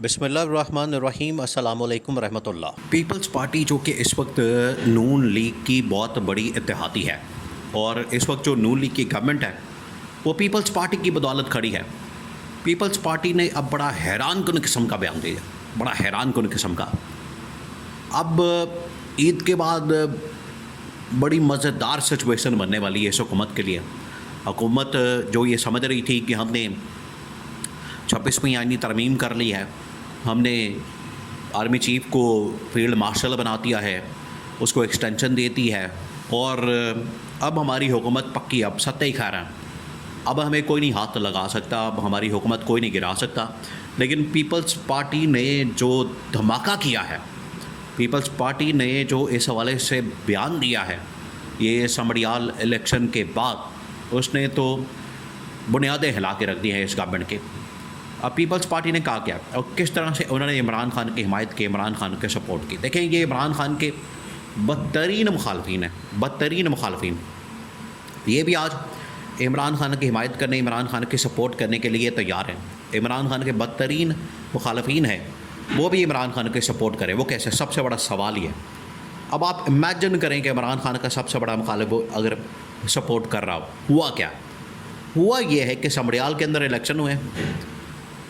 بسم اللہ الرحمن الرحیم، السلام علیکم ورحمۃ اللہ۔ پیپلز پارٹی جو کہ اس وقت نون لیگ کی بہت بڑی اتحادی ہے، اور اس وقت جو نون لیگ کی گورنمنٹ ہے وہ پیپلز پارٹی کی بدولت کھڑی ہے۔ پیپلز پارٹی نے اب بڑا حیران کن قسم کا بیان دیا، بڑا حیران کن قسم کا۔ اب عید کے بعد بڑی مزیدار سچویشن بننے والی ہے اس حکومت کے لیے۔ حکومت جو یہ سمجھ رہی تھی کہ ہم نے 26ویں آئینی ترمیم کر لی ہے، ہم نے آرمی چیف کو فیلڈ مارشل بنا دیا ہے، اس کو ایکسٹینشن دیتی ہے، اور اب ہماری حکومت پکی، اب ستہ ہی خیر ہے، اب ہمیں کوئی نہیں ہاتھ لگا سکتا، اب ہماری حکومت کوئی نہیں گرا سکتا۔ لیکن پیپلز پارٹی نے جو دھماکہ کیا ہے، پیپلز پارٹی نے جو اس حوالے سے بیان دیا ہے یہ سمڑیال الیکشن کے بعد، اس نے تو بنیادیں ہلا کے رکھ دی ہیں اس گورنمنٹ کے۔ اب پیپلز پارٹی نے کہا کیا اور کس طرح سے انہوں نے عمران خان کی حمایت کی، عمران خان کے سپورٹ کی۔ دیکھیں، یہ عمران خان کے بدترین مخالفین ہیں، بدترین مخالفین۔ یہ بھی آج عمران خان کی حمایت کرنے، عمران خان کی سپورٹ کرنے کے لیے تیار ہیں۔ عمران خان کے بدترین مخالفین ہیں، وہ بھی عمران خان کی سپورٹ کریں۔ وہ کیسے؟ سب سے بڑا سوال یہ ہے۔ اب آپ امیجن کریں کہ عمران خان کا سب سے بڑا مخالف اگر سپورٹ کر رہا ہو، ہوا کیا؟ ہوا یہ ہے کہ سمڑیال کے اندر الیکشن ہوئے،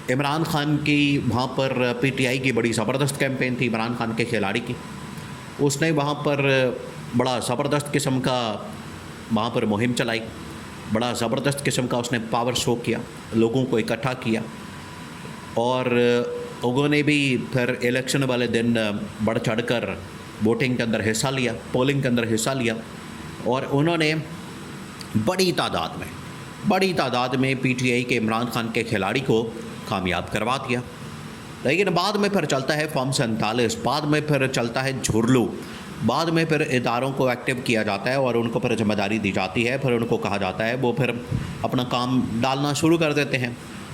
عمران خان کی وہاں پر پی ٹی آئی کی بڑی زبردست کیمپین تھی، عمران خان کے کھلاڑی کی۔ اس نے وہاں پر بڑا زبردست قسم کا وہاں پر مہم چلائی، بڑا زبردست قسم کا اس نے پاور شو کیا، لوگوں کو اکٹھا کیا، اور لوگوں نے بھی پھر الیکشن والے دن بڑھ چڑھ کر ووٹنگ کے اندر حصہ لیا، پولنگ کے اندر حصہ لیا، اور انہوں نے بڑی تعداد میں پی ٹی آئی کے عمران خان کے کھلاڑی کو کامیاب کروا دیا۔ لیکن بعد میں پھر چلتا ہے فارم 47، بعد میں پھر چلتا ہے جھرلو، بعد میں پھر اداروں کو ایکٹیو کیا جاتا ہے اور ان کو پھر ذمہ داری دی جاتی ہے، پھر ان کو کہا جاتا ہے وہ پھر اپنا کام ڈالنا شروع کر دیتے ہیں۔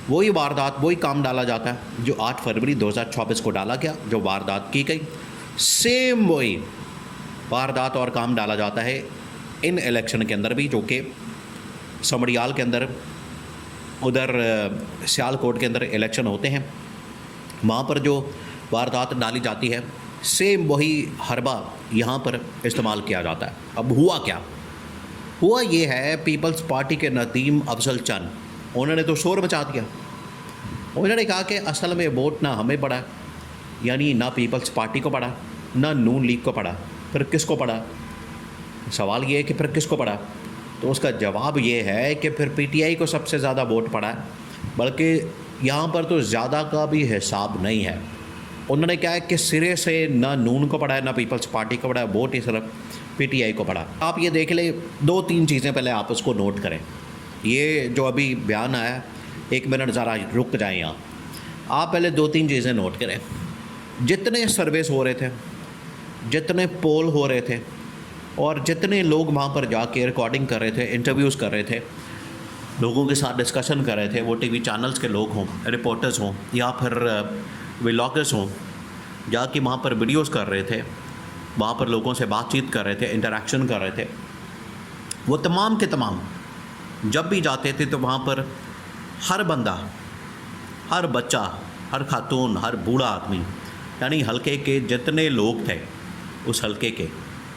وہی واردات، وہی کام ڈالا جاتا ہے جو 8 فروری 2024 کو ڈالا گیا، جو واردات کی گئی، سیم وہی واردات اور کام ڈالا جاتا ہے ان الیکشن کے اندر بھی، جو کہ سمڑیال کے اندر، ادھر سیال کوٹ کے اندر الیکشن ہوتے ہیں، وہاں پر جو واردات ڈالی جاتی ہے، سیم وہی حربہ یہاں پر استعمال کیا جاتا ہے۔ اب ہوا کیا؟ ہوا یہ ہے، پیپلز پارٹی کے ندیم افضل چند، انہوں نے تو شور مچا دیا۔ انہوں نے کہا کہ اصل میں ووٹ نہ ہمیں پڑا، یعنی نہ پیپلز پارٹی کو پڑا، نہ نون لیگ کو پڑا، پھر کس کو پڑا؟ سوال یہ ہے کہ پھر کس کو پڑا؟ تو اس کا جواب یہ ہے کہ پھر پی ٹی آئی کو سب سے زیادہ ووٹ پڑا ہے، بلکہ یہاں پر تو زیادہ کا بھی حساب نہیں ہے۔ انہوں نے کہا ہے کہ سرے سے نہ نون کو پڑا ہے، نہ پیپلز پارٹی کو پڑا ہے، ووٹ ہی صرف پی ٹی آئی کو پڑا۔ آپ یہ دیکھ لیں، 2-3 چیزیں پہلے آپ اس کو نوٹ کریں۔ یہ جو ابھی بیان آیا ہے، 1 منٹ ذرا رک جائیں یہاں، آپ پہلے 2-3 چیزیں نوٹ کریں۔ جتنے سرویز ہو رہے تھے، جتنے پول ہو رہے تھے، اور جتنے لوگ وہاں پر جا کے ریکارڈنگ کر رہے تھے، انٹرویوز کر رہے تھے، لوگوں کے ساتھ ڈسکشن کر رہے تھے، وہ ٹی وی چینلز کے لوگ ہوں، رپورٹرز ہوں، یا پھر ولاگرز ہوں، جا کے وہاں پر ویڈیوز کر رہے تھے، وہاں پر لوگوں سے بات چیت کر رہے تھے، انٹریکشن کر رہے تھے، وہ تمام کے تمام جب بھی جاتے تھے تو وہاں پر ہر بندہ، ہر بچہ، ہر خاتون، ہر بوڑھا آدمی، یعنی حلقے کے جتنے لوگ تھے اس حلقے کے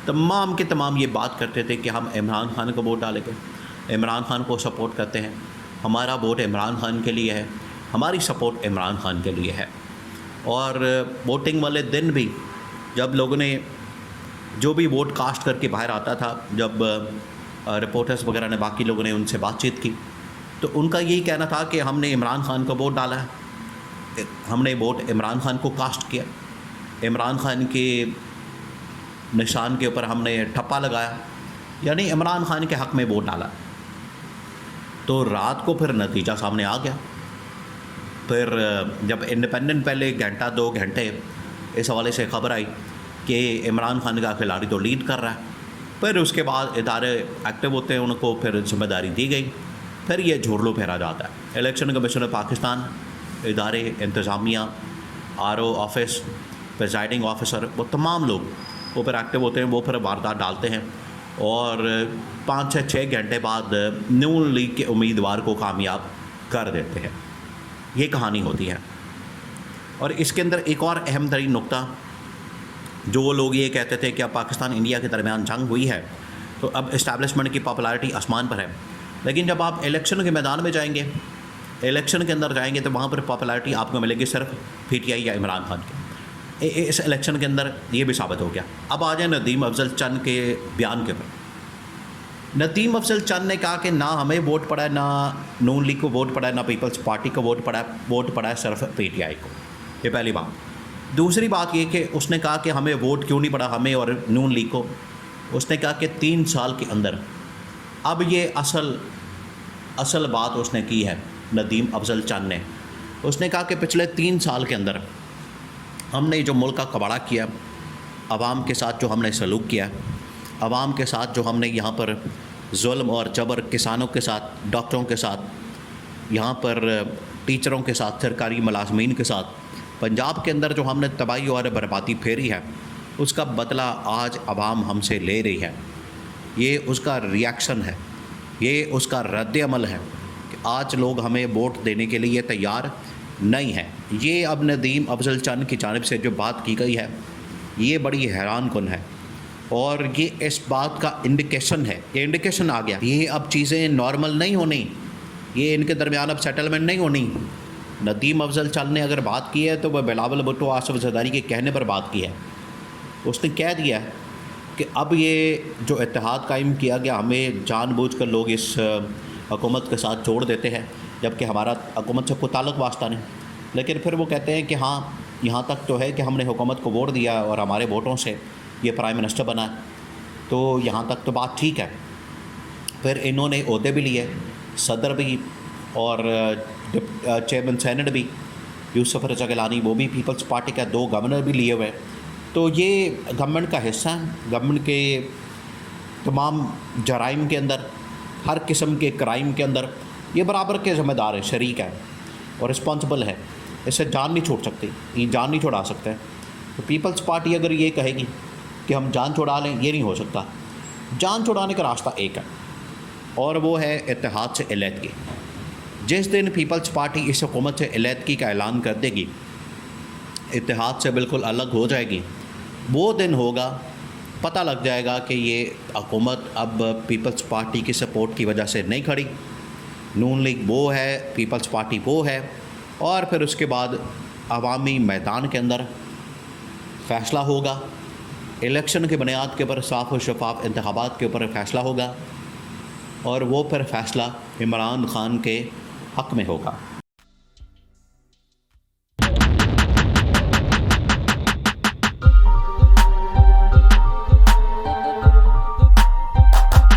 تمام کے تمام یہ بات کرتے تھے کہ ہم عمران خان کو ووٹ ڈالیں گے، عمران خان کو سپورٹ کرتے ہیں، ہمارا ووٹ عمران خان کے لیے ہے، ہماری سپورٹ عمران خان کے لیے ہے۔ اور ووٹنگ والے دن بھی جب لوگوں نے جو بھی ووٹ کاسٹ کر کے باہر آتا تھا، جب رپورٹرز وغیرہ نے، باقی لوگوں نے ان سے بات چیت کی، تو ان کا یہی کہنا تھا کہ ہم نے عمران خان کو ووٹ ڈالا ہے، ہم نے ووٹ عمران خان کو کاسٹ کیا، عمران خان کے نشان کے اوپر ہم نے ٹھپا لگایا، یعنی عمران خان کے حق میں ووٹ ڈالا۔ تو رات کو پھر نتیجہ سامنے آ گیا۔ پھر جب انڈیپینڈنٹ پہلے 1-2 گھنٹے اس حوالے سے خبر آئی کہ عمران خان کا کھلاڑی تو لیڈ کر رہا ہے، پھر اس کے بعد ادارے ایکٹیو ہوتے ہیں، ان کو پھر ذمہ داری دی گئی، پھر یہ جھرلو پھیرا جاتا ہے۔ الیکشن کمیشن پاکستان، ادارے، انتظامیہ، R O office, presiding officer, وہ تمام لوگ وہ پھر ایکٹیو ہوتے ہیں، وہ پھر واردات ڈالتے ہیں، اور 5-6 گھنٹے بعد نون لیگ کے امیدوار کو کامیاب کر دیتے ہیں۔ یہ کہانی ہوتی ہے۔ اور اس کے اندر ایک اور اہم ترین نقطہ، جو وہ لوگ یہ کہتے تھے کہ اب پاکستان انڈیا کے درمیان جنگ ہوئی ہے تو اب اسٹیبلشمنٹ کی پاپولارٹی آسمان پر ہے، لیکن جب آپ الیکشن کے میدان میں جائیں گے، الیکشن کے اندر جائیں گے تو وہاں پر پاپولارٹی آپ کو ملے گی صرف پی ٹی آئی یا عمران خان کی۔ اس الیکشن کے اندر یہ بھی ثابت ہو گیا۔ اب آ جائیں ندیم افضل چند کے بیان کے اوپر۔ ندیم افضل چند نے کہا کہ نہ ہمیں ووٹ پڑا ہے، نہ نون لیگ کو ووٹ پڑا ہے، نہ پیپلز پارٹی کو ووٹ پڑا ہے صرف پی ٹی آئی کو۔ یہ پہلی بات۔ دوسری بات یہ کہ اس نے کہا کہ ہمیں ووٹ کیوں نہیں پڑا ہمیں اور نون لیگ کو۔ اس نے کہا کہ 3 سال کے اندر، اب یہ اصل بات اس نے کی ہے ندیم افضل چند نے۔ اس نے کہا کہ پچھلے 3 سال کے اندر ہم نے جو ملک کا کباڑہ کیا، عوام کے ساتھ جو ہم نے سلوک کیا، عوام کے ساتھ جو ہم نے یہاں پر ظلم اور جبر، کسانوں کے ساتھ، ڈاکٹروں کے ساتھ، یہاں پر ٹیچروں کے ساتھ، سرکاری ملازمین کے ساتھ، پنجاب کے اندر جو ہم نے تباہی اور بربادی پھیری ہے، اس کا بدلہ آج عوام ہم سے لے رہی ہے۔ یہ اس کا ریاکشن ہے، یہ اس کا رد عمل ہے کہ آج لوگ ہمیں ووٹ دینے کے لیے تیار نہیں ہیں۔ یہ اب ندیم افضل چند کی جانب سے جو بات کی گئی ہے، یہ بڑی حیران کن ہے، اور یہ اس بات کا انڈیکیشن ہے، یہ انڈیکیشن آ گیا، یہ اب چیزیں نارمل نہیں ہونی، یہ ان کے درمیان اب سیٹلمنٹ نہیں ہونی۔ ندیم افضل چند نے اگر بات کی ہے تو وہ بلاول بھٹو، آصف زرداری کے کہنے پر بات کی ہے۔ اس نے کہہ دیا ہے کہ اب یہ جو اتحاد قائم کیا گیا، ہمیں جان بوجھ کر لوگ اس حکومت کے ساتھ جوڑ دیتے ہیں، جبکہ ہمارا حکومت سے کوئی تعلق واسطہ نہیں، لیکن پھر وہ کہتے ہیں کہ ہاں یہاں تک تو ہے کہ ہم نے حکومت کو ووٹ دیا اور ہمارے ووٹوں سے یہ پرائم منسٹر بنا ہے، تو یہاں تک تو بات ٹھیک ہے۔ پھر انہوں نے عہدے بھی لیے، صدر بھی اور چیئرمین سینٹ بھی، یوسف رضا گیلانی، وہ بھی پیپلز پارٹی کا، 2 گورنر بھی لیے ہوئے۔ تو یہ گورنمنٹ کا حصہ ہے، گورنمنٹ کے تمام جرائم کے اندر، ہر قسم کے کرائم کے اندر یہ برابر کے ذمہ دار ہے، شریک ہے اور رسپانسبل ہے، اس سے جان نہیں چھوڑ سکتی، یہ جان نہیں چھوڑا سکتے۔ تو پیپلز پارٹی اگر یہ کہے گی کہ ہم جان چھوڑا لیں، یہ نہیں ہو سکتا۔ جان چھوڑانے کا راستہ ایک ہے، اور وہ ہے اتحاد سے علیحدگی۔ جس دن پیپلز پارٹی اس حکومت سے علیحدگی کا اعلان کر دے گی، اتحاد سے بالکل الگ ہو جائے گی، وہ دن ہوگا، پتہ لگ جائے گا کہ یہ حکومت اب پیپلز پارٹی کی سپورٹ کی وجہ سے نہیں کھڑی، نون لیگ وہ ہے، پیپلز پارٹی وہ ہے، اور پھر اس کے بعد عوامی میدان کے اندر فیصلہ ہوگا، الیکشن کے بنیاد کے اوپر، صاف و شفاف انتخابات کے اوپر فیصلہ ہوگا، اور وہ پھر فیصلہ عمران خان کے حق میں ہوگا۔